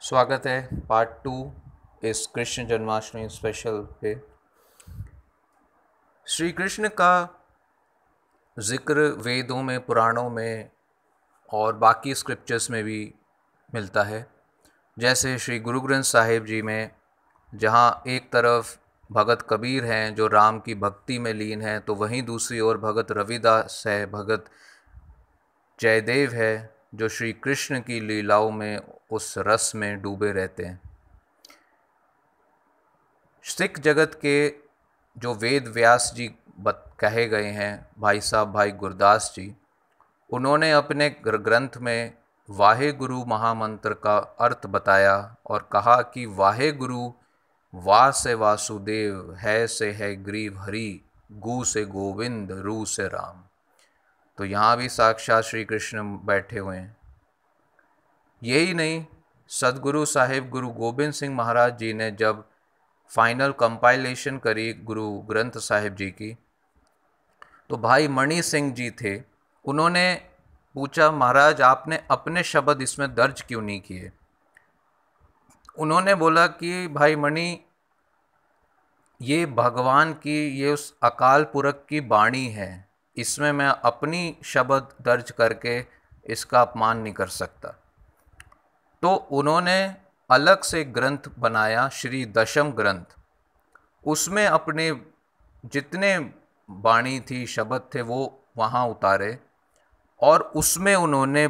स्वागत है पार्ट 2 इस कृष्ण जन्माष्टमी स्पेशल पे। श्री कृष्ण का जिक्र वेदों में, पुराणों में और बाकी स्क्रिप्चर्स में भी मिलता है। जैसे श्री गुरु ग्रंथ साहिब जी में, जहाँ एक तरफ भगत कबीर हैं जो राम की भक्ति में लीन हैं, तो वहीं दूसरी ओर भगत रविदास है, भगत जयदेव है, जो श्री कृष्ण की लीलाओं में उस रस में डूबे रहते हैं। सिख जगत के जो वेद व्यास जी कहे गए हैं, भाई साहब भाई गुरदास जी, उन्होंने अपने ग्रंथ में वाहे गुरु महामंत्र का अर्थ बताया और कहा कि वाहे गुरु वा से वासुदेव, है से है ग्रीव हरि, गु से गोविंद, रू से राम। तो यहाँ भी साक्षात श्री कृष्ण बैठे हुए हैं। यही नहीं, सदगुरु साहिब गुरु गोबिंद सिंह महाराज जी ने जब फाइनल कंपाइलेशन करी गुरु ग्रंथ साहिब जी की, तो भाई मणि सिंह जी थे, उन्होंने पूछा, महाराज आपने अपने शब्द इसमें दर्ज क्यों नहीं किए? उन्होंने बोला कि भाई मणि, ये भगवान की, ये उस अकाल पुरख की वाणी है, इसमें मैं अपनी शब्द दर्ज करके इसका अपमान नहीं कर सकता। तो उन्होंने अलग से ग्रंथ बनाया, श्री दशम ग्रंथ। उसमें अपने जितने वाणी थी, शब्द थे, वो वहाँ उतारे और उसमें उन्होंने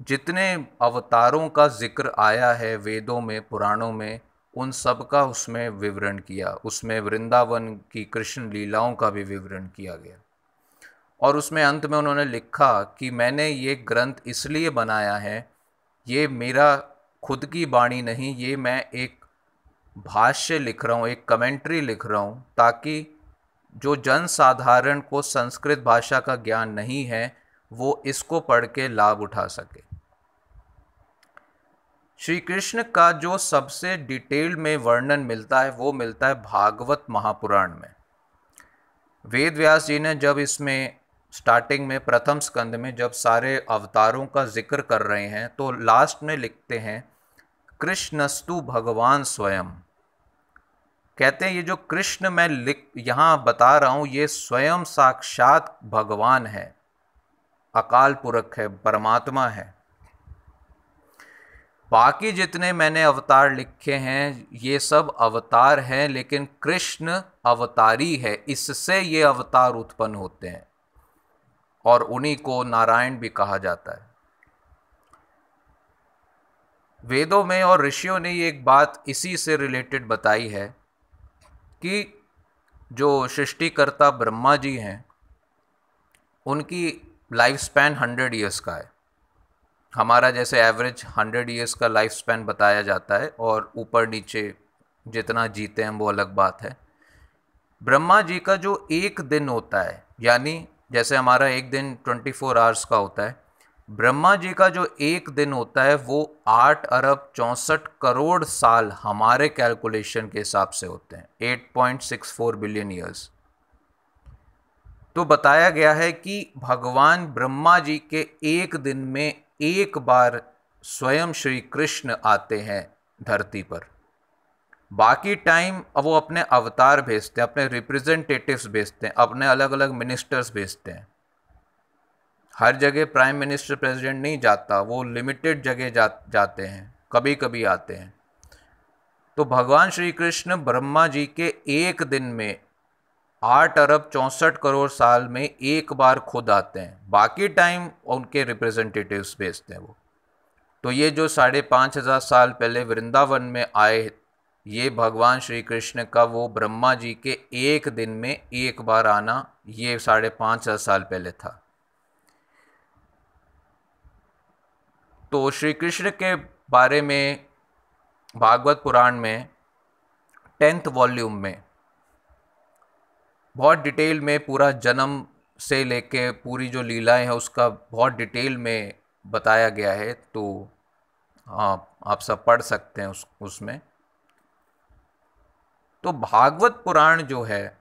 जितने अवतारों का जिक्र आया है वेदों में, पुराणों में, उन सब का उसमें विवरण किया। उसमें वृंदावन की कृष्ण लीलाओं का भी विवरण किया गया और उसमें अंत में उन्होंने लिखा कि मैंने ये ग्रंथ इसलिए बनाया है, ये मेरा खुद की वाणी नहीं, ये मैं एक भाष्य लिख रहा हूँ, एक कमेंट्री लिख रहा हूँ, ताकि जो जन साधारण को संस्कृत भाषा का ज्ञान नहीं है वो इसको पढ़ के लाभ उठा सके। श्री कृष्ण का जो सबसे डिटेल में वर्णन मिलता है वो मिलता है भागवत महापुराण में। वेद व्यास जी ने जब इसमें स्टार्टिंग में प्रथम स्कंद में जब सारे अवतारों का जिक्र कर रहे हैं, तो लास्ट में लिखते हैं कृष्णस्तु भगवान स्वयं। कहते हैं ये जो कृष्ण मैं यहाँ बता रहा हूँ, ये स्वयं साक्षात भगवान है, अकाल पुरख है, परमात्मा है। बाकी जितने मैंने अवतार लिखे हैं ये सब अवतार हैं, लेकिन कृष्ण अवतारी है, इससे ये अवतार उत्पन्न होते हैं और उन्हीं को नारायण भी कहा जाता है। वेदों में और ऋषियों ने ये एक बात इसी से रिलेटेड बताई है कि जो सृष्टिकर्ता ब्रह्मा जी हैं, उनकी लाइफ स्पैन 100 ईयर्स का है। हमारा जैसे एवरेज 100 ईयर्स का लाइफ स्पैन बताया जाता है और ऊपर नीचे जितना जीते हैं वो अलग बात है। ब्रह्मा जी का जो एक दिन होता है, यानी जैसे हमारा एक दिन 24 आवर्स का होता है, ब्रह्मा जी का जो एक दिन होता है वो 8 अरब 64 करोड़ साल हमारे कैलकुलेशन के हिसाब से होते हैं, 8.64 बिलियन ईयर्स। तो बताया गया है कि भगवान ब्रह्मा जी के एक दिन में एक बार स्वयं श्री कृष्ण आते हैं धरती पर। बाकी टाइम अब वो अपने अवतार भेजते हैं, अपने रिप्रेजेंटेटिव्स भेजते हैं, अपने अलग अलग मिनिस्टर्स भेजते हैं। हर जगह प्राइम मिनिस्टर प्रेसिडेंट नहीं जाता, वो लिमिटेड जगह जाते हैं, कभी कभी आते हैं। तो भगवान श्री कृष्ण ब्रह्मा जी के एक दिन में 8 अरब 64 करोड़ साल में एक बार खुद आते हैं, बाकी टाइम उनके रिप्रेजेंटेटिव्स भेजते हैं वो। तो ये जो 5,500 साल पहले वृंदावन में आए, ये भगवान श्री कृष्ण का वो ब्रह्मा जी के एक दिन में एक बार आना, ये 5,500 साल पहले था। तो श्री कृष्ण के बारे में भागवत पुराण में 10th वॉल्यूम में बहुत डिटेल में पूरा जन्म से लेके पूरी जो लीलाएं हैं उसका बहुत डिटेल में बताया गया है। तो आप सब पढ़ सकते हैं उसमें। तो भागवत पुराण जो है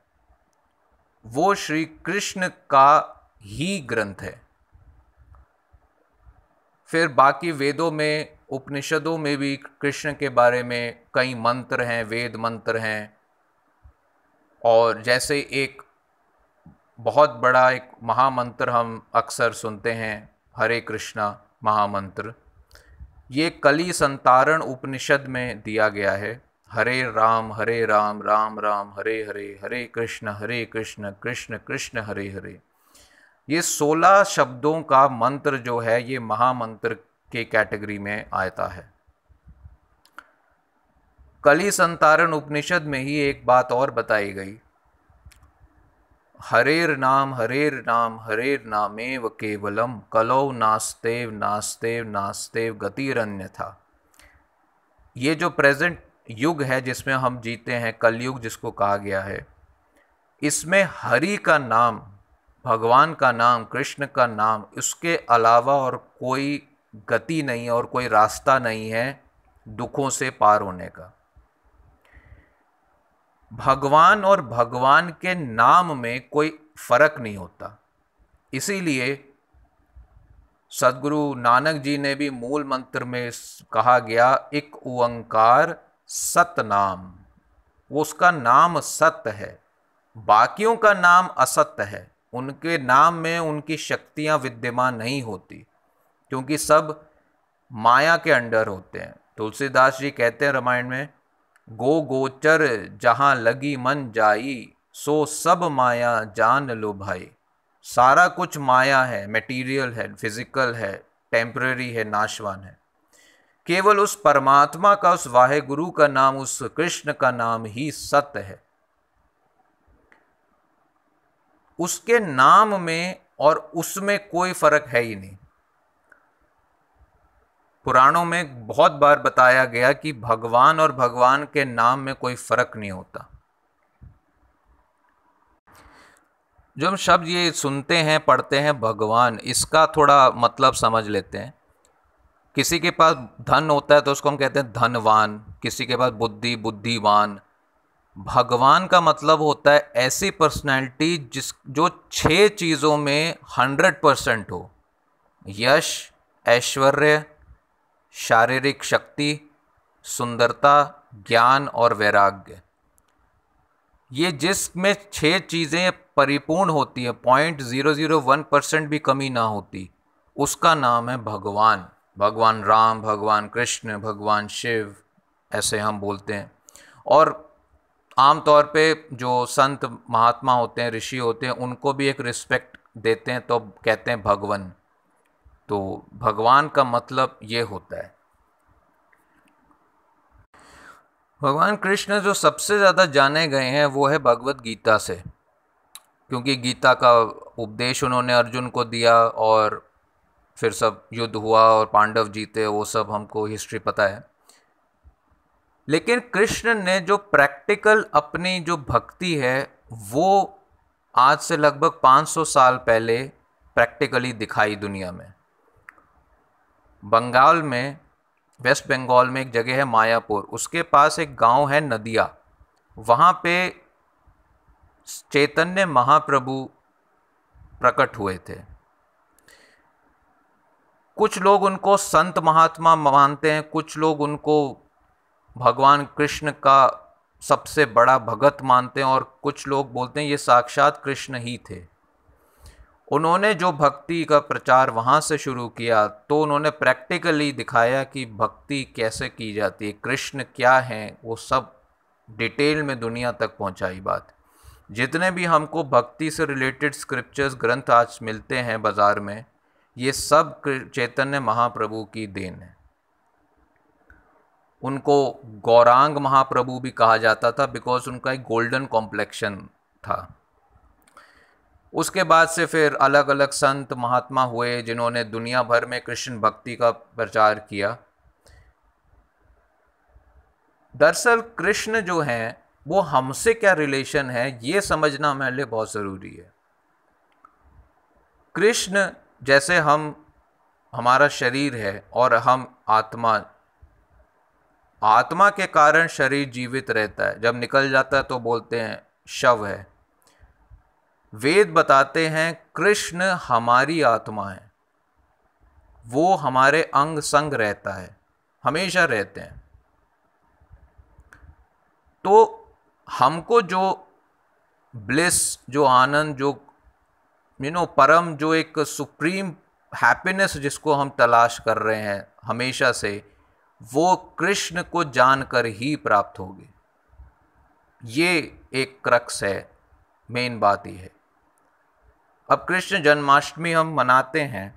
वो श्री कृष्ण का ही ग्रंथ है। फिर बाकी वेदों में उपनिषदों में भी कृष्ण के बारे में कई मंत्र हैं, वेद मंत्र हैं। और जैसे एक बहुत बड़ा एक महामंत्र हम अक्सर सुनते हैं, हरे कृष्णा महामंत्र, ये कली संतारण उपनिषद में दिया गया है। हरे राम राम राम हरे हरे, हरे कृष्ण कृष्ण कृष्ण हरे हरे। ये 16 शब्दों का मंत्र जो है ये महामंत्र के कैटेगरी में आता है। कली संतारण उपनिषद में ही एक बात और बताई गई, हरेर नाम हरेर नामेव केवलम कलौ नास्तेव नास्तेव नास्तेव गतिरन्यथा। ये जो प्रेजेंट युग है जिसमें हम जीते हैं, कलयुग जिसको कहा गया है, इसमें हरि का नाम, भगवान का नाम, कृष्ण का नाम, उसके अलावा और कोई गति नहीं और कोई रास्ता नहीं है दुखों से पार होने का। भगवान और भगवान के नाम में कोई फर्क नहीं होता। इसीलिए सदगुरु नानक जी ने भी मूल मंत्र में कहा गया, एक ओंकार सतनाम, वो उसका नाम सत्य है, बाकियों का नाम असत्य है। उनके नाम में उनकी शक्तियां विद्यमान नहीं होती, क्योंकि सब माया के अंडर होते हैं। तुलसीदास जी कहते हैं रामायण में, गो गोचर जहाँ लगी मन जाई, सो सब माया जान लो भाई। सारा कुछ माया है, मटेरियल है, फिजिकल है, टेम्पररी है, नाशवान है। केवल उस परमात्मा का, उस वाहे गुरु का नाम, उस कृष्ण का नाम ही सत्य है। उसके नाम में और उसमें कोई फर्क है ही नहीं। पुराणों में बहुत बार बताया गया कि भगवान और भगवान के नाम में कोई फर्क नहीं होता। जो हम शब्द ये सुनते हैं, पढ़ते हैं भगवान, इसका थोड़ा मतलब समझ लेते हैं। किसी के पास धन होता है तो उसको हम कहते हैं धनवान, किसी के पास बुद्धि, बुद्धिवान। भगवान का मतलब होता है ऐसी पर्सनैलिटी जो 6 चीज़ों में 100% हो, यश, ऐश्वर्य, शारीरिक शक्ति, सुंदरता, ज्ञान और वैराग्य। ये जिसमें 6 चीज़ें परिपूर्ण होती है, 0.001% भी कमी ना होती, उसका नाम है भगवान। भगवान राम, भगवान कृष्ण, भगवान शिव, ऐसे हम बोलते हैं। और आम तौर पे जो संत महात्मा होते हैं, ऋषि होते हैं, उनको भी एक रिस्पेक्ट देते हैं तो कहते हैं भगवन। तो भगवान का मतलब ये होता है। भगवान कृष्ण जो सबसे ज़्यादा जाने गए हैं वो है भगवत गीता से, क्योंकि गीता का उपदेश उन्होंने अर्जुन को दिया और फिर सब युद्ध हुआ और पांडव जीते, वो सब हमको हिस्ट्री पता है। लेकिन कृष्ण ने जो प्रैक्टिकल अपनी जो भक्ति है वो आज से लगभग 500 साल पहले प्रैक्टिकली दिखाई दुनिया में। बंगाल में, वेस्ट बंगाल में एक जगह है मायापुर, उसके पास एक गांव है नदिया। वहाँ पे चैतन्य महाप्रभु प्रकट हुए थे। कुछ लोग उनको संत महात्मा मानते हैं, कुछ लोग उनको भगवान कृष्ण का सबसे बड़ा भगत मानते हैं, और कुछ लोग बोलते हैं ये साक्षात कृष्ण ही थे। उन्होंने जो भक्ति का प्रचार वहाँ से शुरू किया तो उन्होंने प्रैक्टिकली दिखाया कि भक्ति कैसे की जाती है, कृष्ण क्या हैं, वो सब डिटेल में दुनिया तक पहुँचाई बात। जितने भी हमको भक्ति से रिलेटेड स्क्रिप्चर्स, ग्रंथ आज मिलते हैं बाज़ार में, ये सब चैतन्य महाप्रभु की देन है। उनको गौरांग महाप्रभु भी कहा जाता था बिकॉज उनका एक गोल्डन कॉम्प्लेक्शन था। उसके बाद से फिर अलग अलग संत महात्मा हुए जिन्होंने दुनिया भर में कृष्ण भक्ति का प्रचार किया। दरअसल कृष्ण जो हैं वो हमसे क्या रिलेशन है ये समझना हमारे लिए बहुत ज़रूरी है। कृष्ण जैसे हमारा शरीर है और हम आत्मा के कारण शरीर जीवित रहता है, जब निकल जाता है तो बोलते हैं शव है। वेद बताते हैं कृष्ण हमारी आत्मा है, वो हमारे अंग संग रहता है। हमेशा रहते हैं। तो हमको जो ब्लिस, जो आनंद, जो परम, जो एक सुप्रीम हैप्पीनेस जिसको हम तलाश कर रहे हैं हमेशा से, वो कृष्ण को जानकर ही प्राप्त होगी। ये एक क्रक्स है, मेन बात ही है। अब कृष्ण जन्माष्टमी हम मनाते हैं,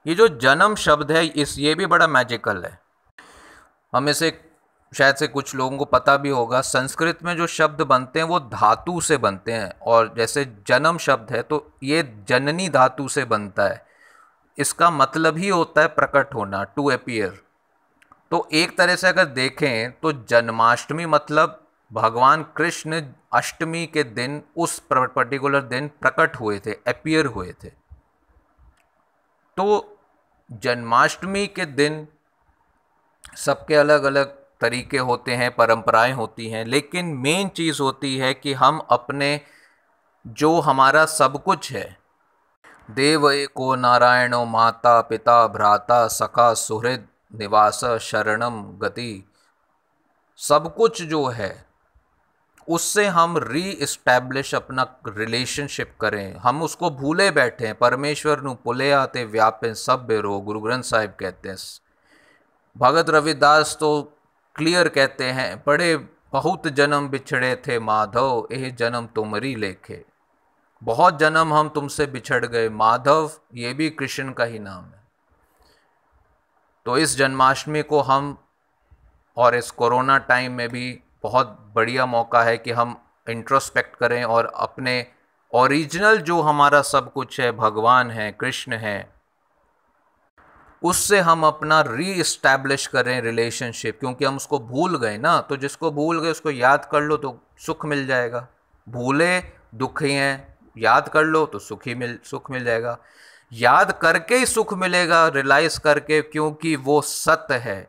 ये जो जन्म शब्द है ये भी बड़ा मैजिकल है। हम इसे शायद से कुछ लोगों को पता भी होगा, संस्कृत में जो शब्द बनते हैं वो धातु से बनते हैं, और जैसे जन्म शब्द है तो ये जननी धातु से बनता है। इसका मतलब ही होता है प्रकट होना, टू अपीयर। तो एक तरह से अगर देखें तो जन्माष्टमी मतलब भगवान कृष्ण अष्टमी के दिन, उस पर्टिकुलर दिन प्रकट हुए थे, अपीयर हुए थे। तो जन्माष्टमी के दिन सबके अलग अलग तरीके होते हैं, परंपराएं होती हैं, लेकिन मेन चीज़ होती है कि हम अपने जो हमारा सब कुछ है, देव एको नारायणो माता पिता भ्राता सखा सुहृद निवास शरणम गति, सब कुछ जो है उससे हम री इस्टेब्लिश अपना रिलेशनशिप करें। हम उसको भूले बैठे हैं। परमेश्वर नू पुले आते व्यापे सब बेरो, गुरु ग्रंथ साहिब कहते हैं। भगत रविदास तो क्लियर कहते हैं, बड़े बहुत जन्म बिछड़े थे माधव, यह जन्म तुमरी लेखे। बहुत जन्म हम तुमसे बिछड़ गए माधव, ये भी कृष्ण का ही नाम है। तो इस जन्माष्टमी को हम, और इस कोरोना टाइम में भी बहुत बढ़िया मौका है कि हम इंट्रोस्पेक्ट करें और अपने ओरिजिनल जो हमारा सब कुछ है, भगवान है, कृष्ण है, उससे हम अपना री इस्टेब्लिश करें रिलेशनशिप। क्योंकि हम उसको भूल गए ना, तो जिसको भूल गए उसको याद कर लो तो सुख मिल जाएगा। भूले दुखी हैं, याद कर लो तो सुख मिल जाएगा। याद करके ही सुख मिलेगा, रियलाइज करके, क्योंकि वो सत्य है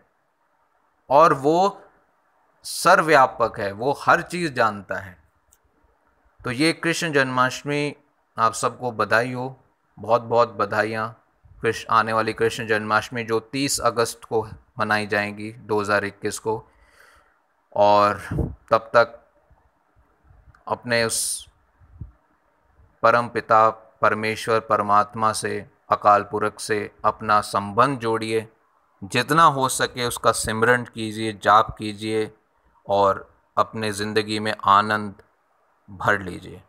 और वो सर्वव्यापक है, वो हर चीज़ जानता है। तो ये कृष्ण जन्माष्टमी, आप सबको बधाई हो, बहुत बहुत बधाइयाँ। आने वाली कृष्ण जन्माष्टमी जो 30 अगस्त को मनाई जाएंगी 2021 को। और तब तक अपने उस परम पिता परमेश्वर परमात्मा से, अकाल पुरख से अपना संबंध जोड़िए, जितना हो सके उसका सिमरन कीजिए, जाप कीजिए और अपने ज़िंदगी में आनंद भर लीजिए।